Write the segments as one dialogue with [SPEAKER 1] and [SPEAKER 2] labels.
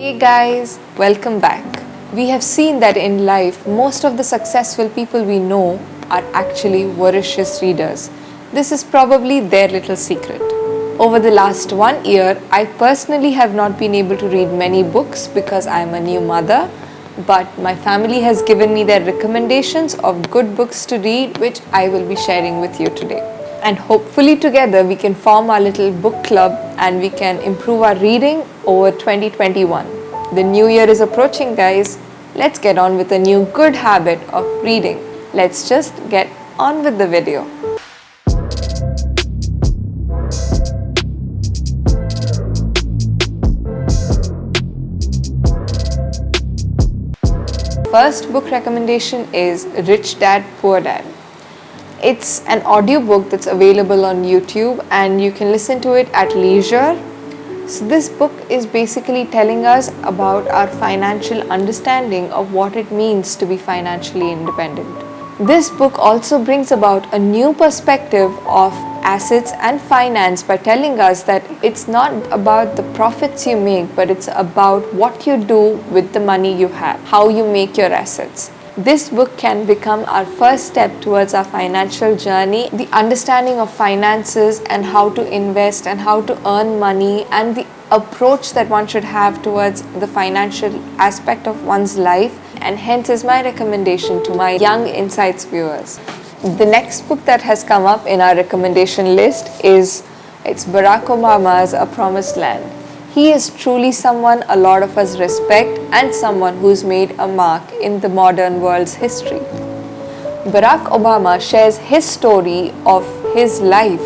[SPEAKER 1] Hey guys, welcome back. We have seen that in life, most of the successful people we know are actually voracious readers. This is probably their little secret. Over the last 1 year, I personally have not been able to read many books because I am a new mother, but my family has given me their recommendations of good books to read, which I will be sharing with you today. And hopefully together we can form our little book club and we can improve our reading over 2021. The new year is approaching, guys. Let's get on with a new good habit of reading. Let's just get on with the video. First book recommendation is Rich Dad Poor Dad. It's an audiobook that's available on YouTube and you can listen to it at leisure. So this book is basically telling us about our financial understanding of what it means to be financially independent. This book also brings about a new perspective of assets and finance by telling us that it's not about the profits you make, but it's about what you do with the money you have, how you make your assets. This book can become our first step towards our financial journey, the understanding of finances and how to invest and how to earn money and the approach that one should have towards the financial aspect of one's life, and hence is my recommendation to my Young Insights viewers. The next book that has come up in our recommendation list is Barack Obama's A Promised Land. He is truly someone a lot of us respect and someone who's made a mark in the modern world's history. Barack Obama shares his story of his life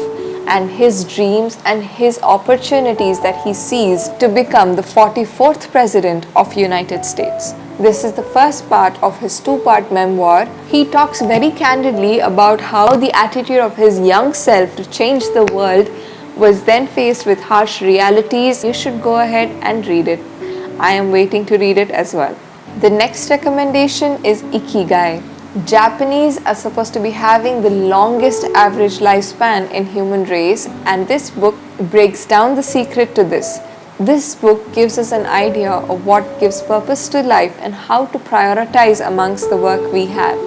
[SPEAKER 1] and his dreams and his opportunities that he sees to become the 44th President of United States. This is the first part of his two-part memoir. He talks very candidly about how the attitude of his young self to change the world was then faced with harsh realities. You should go ahead and read it. I am waiting to read it as well. The next recommendation is Ikigai. Japanese are supposed to be having the longest average lifespan in human race, and this book breaks down the secret to this. This book gives us an idea of what gives purpose to life and how to prioritize amongst the work we have.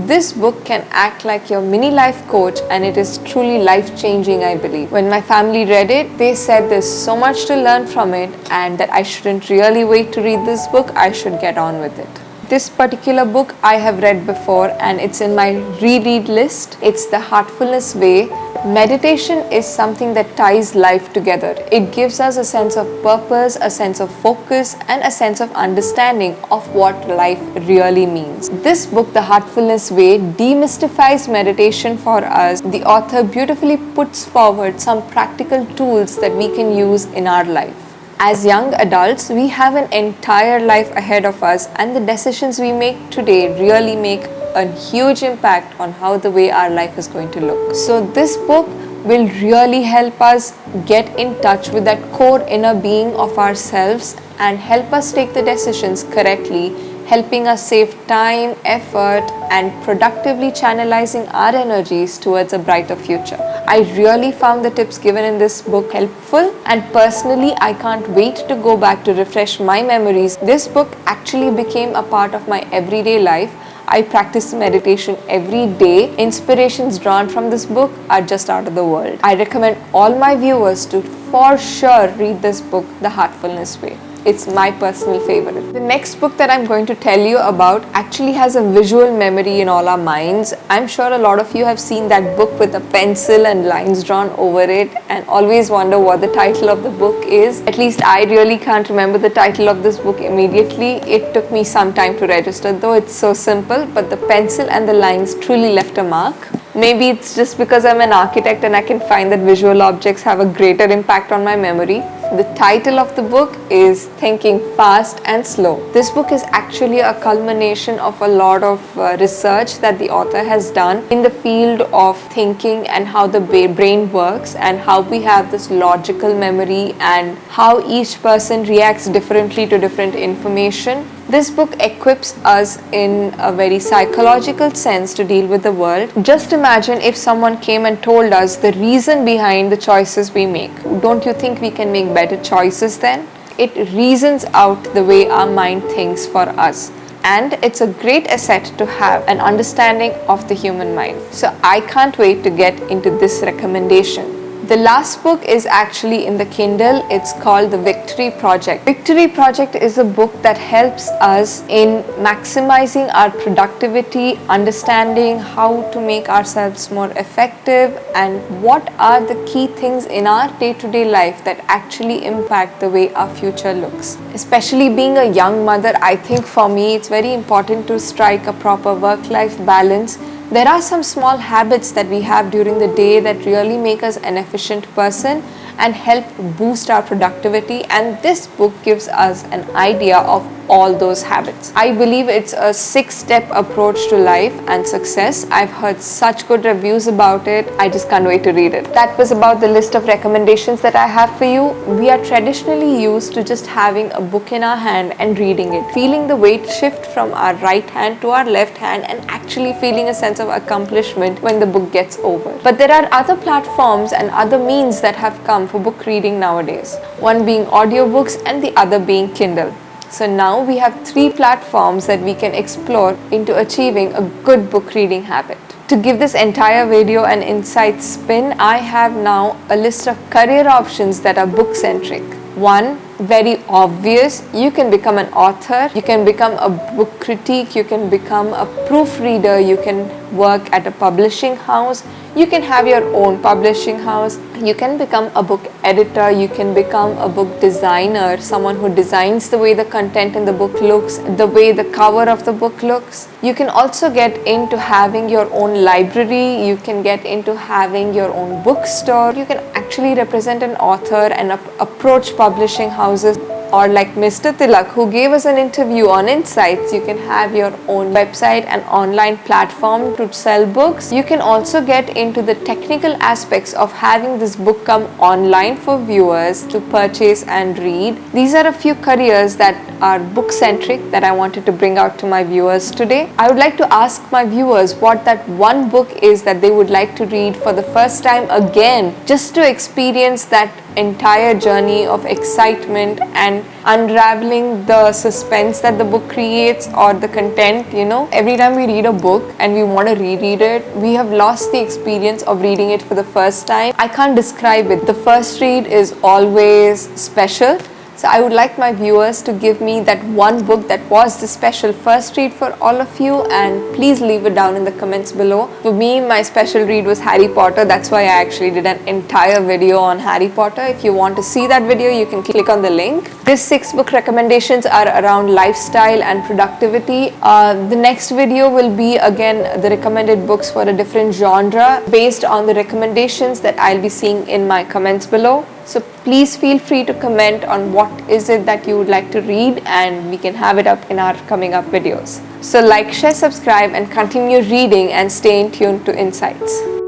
[SPEAKER 1] This book can act like your mini life coach, and it is truly life-changing, I believe. When my family read it, they said there's so much to learn from it and that I shouldn't really wait to read this book, I should get on with it. This particular book I have read before and it's in my reread list. It's The Heartfulness Way. Meditation is something that ties life together. It gives us a sense of purpose, a sense of focus, and a sense of understanding of what life really means. This book, The Heartfulness Way, demystifies meditation for us. The author beautifully puts forward some practical tools that we can use in our life. As young adults, we have an entire life ahead of us, and the decisions we make today really make a huge impact on how the way our life is going to look. So this book will really help us get in touch with that core inner being of ourselves and help us take the decisions correctly, helping us save time, effort, and productively channelizing our energies towards a brighter future. I really found the tips given in this book helpful, and personally I can't wait to go back to refresh my memories. This book actually became a part of my everyday life. I practice meditation every day. Inspirations drawn from this book are just out of the world. I recommend all my viewers to for sure read this book, The Heartfulness Way. It's my personal favorite. The next book that I'm going to tell you about actually has a visual memory in all our minds. I'm sure a lot of you have seen that book with a pencil and lines drawn over it and always wonder what the title of the book is. At least I really can't remember the title of this book immediately. It took me some time to register, though it's so simple, but the pencil and the lines truly left a mark. Maybe it's just because I'm an architect and I can find that visual objects have a greater impact on my memory. The title of the book is Thinking Fast and Slow. This book is actually a culmination of a lot of research that the author has done in the field of thinking and how the brain works and how we have this logical memory and how each person reacts differently to different information. This book equips us in a very psychological sense to deal with the world. Just imagine if someone came and told us the reason behind the choices we make. Don't you think we can make better choices then? It reasons out the way our mind thinks for us. And it's a great asset to have an understanding of the human mind. So I can't wait to get into this recommendation. The last book is actually in the Kindle. It's called The Victory Project. Victory Project is a book that helps us in maximizing our productivity, understanding how to make ourselves more effective, and what are the key things in our day-to-day life that actually impact the way our future looks. Especially being a young mother, I think for me it's very important to strike a proper work-life balance. There are some small habits that we have during the day that really make us an efficient person and help boost our productivity, and this book gives us an idea of all those habits. I believe it's a 6-step approach to life and success. I've heard such good reviews about it. I just can't wait to read it. That was about the list of recommendations that I have for you. We are traditionally used to just having a book in our hand and reading it, feeling the weight shift from our right hand to our left hand, and actually feeling a sense of accomplishment when the book gets over. But there are other platforms and other means that have come for book reading nowadays, one being audiobooks and the other being Kindle. So now we have 3 platforms that we can explore into achieving a good book reading habit. To give this entire video an insight spin, I have now a list of career options that are book centric. One, very obvious, you can become an author, you can become a book critic, you can become a proofreader, you can work at a publishing house, you can have your own publishing house, you can become a book editor, you can become a book designer, someone who designs the way the content in the book looks, the way the cover of the book looks. You can also get into having your own library, you can get into having your own bookstore, you can actually represent an author and approach publishing houses. Or like Mr. Tilak, who gave us an interview on Insights, you can have your own website and online platform to sell books. You can also get into the technical aspects of having this book come online for viewers to purchase and read. These are a few careers that are book centric that I wanted to bring out to my viewers today. I would like to ask my viewers what that one book is that they would like to read for the first time again, just to experience that entire journey of excitement and unraveling the suspense that the book creates, or the content. Every time we read a book and we want to reread it, we have lost the experience of reading it for the first time. I can't describe it. The first read is always special. So I would like my viewers to give me that one book that was the special first read for all of you, and please leave it down in the comments below. For me, my special read was Harry Potter. That's why I actually did an entire video on Harry Potter. If you want to see that video, you can click on the link. These 6 book recommendations are around lifestyle and productivity. The next video will be again the recommended books for a different genre based on the recommendations that I'll be seeing in my comments below. So please feel free to comment on what is it that you would like to read, and we can have it up in our coming up videos. So like, share, subscribe, and continue reading and stay in tune to Insights.